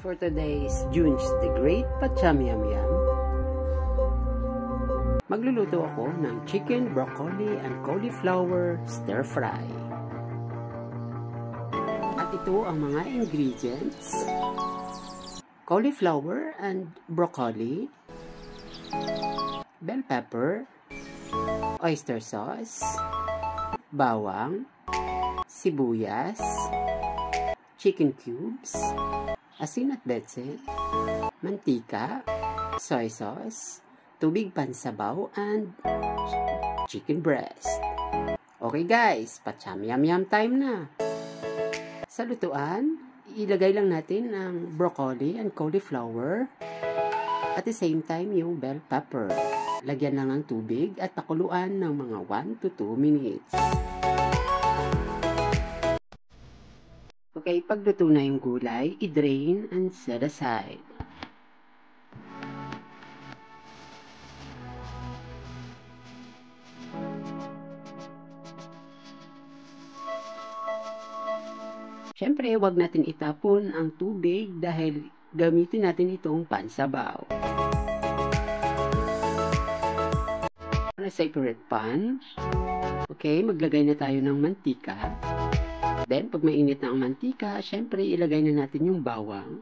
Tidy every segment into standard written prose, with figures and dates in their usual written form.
For today's Jun's the Great Pachamyamyam, magluluto ako ng chicken, broccoli, and cauliflower stir fry. At ito ang mga ingredients: cauliflower and broccoli, bell pepper, oyster sauce, bawang, sibuyas, chicken cubes, asin at betsin, mantika, soy sauce, tubig pansabaw, and chicken breast. Okay guys, pachamyamyam time na. Sa lutuan, ilagay lang natin ang broccoli and cauliflower. At the same time, yung bell pepper. Lagyan lang ng tubig at pakuluan ng mga 1 to 2 minutes. Okay, pagluto na yung gulay, i-drain and set aside. Siyempre, huwag natin itapon ang tubig dahil gamitin natin itong pansabaw. On a separate pan, okay, maglagay na tayo ng mantika. Then, pag mainit na ang mantika, syempre, ilagay na natin yung bawang.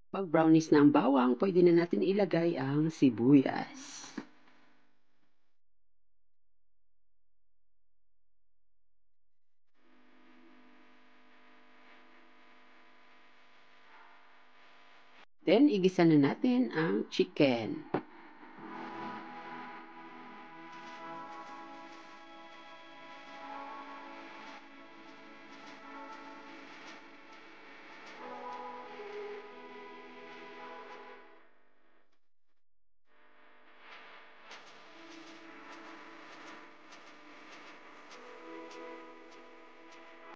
Pag brownish na ang bawang, pwede na natin ilagay ang sibuyas. Then, igisa na natin ang chicken.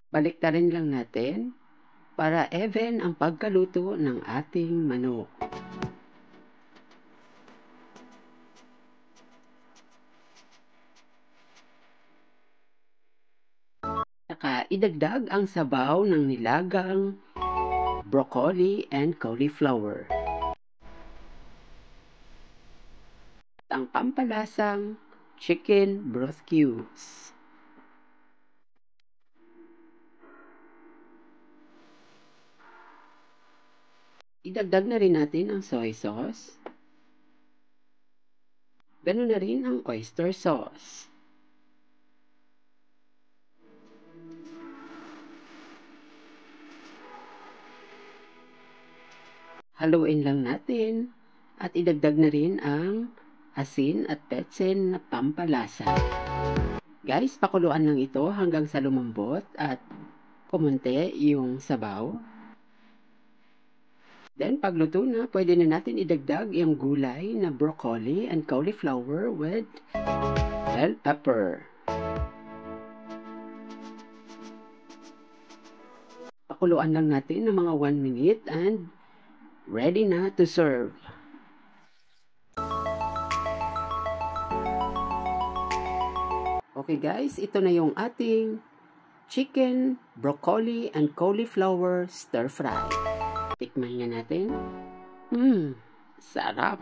Baliktarin lang natin para even ang pagkaluto ng ating manok. Saka idagdag ang sabaw ng nilagang broccoli and cauliflower. At ang pampalasang chicken broth cubes. Idagdag na rin natin ang soy sauce. Ganun na rin ang oyster sauce. Haluin lang natin at idagdag na rin ang asin at betsin na pampalasa. Guys, pakuluan lang ito hanggang sa lumambot at kumunti yung sabaw. Then, pagluto na, pwede na natin idagdag yung gulay na broccoli and cauliflower with bell pepper. Pakuluan lang natin ng mga 1 minute and ready na to serve. Okay guys, ito na yung ating chicken, broccoli, and cauliflower stir fry. Tikman nga natin. Sarap!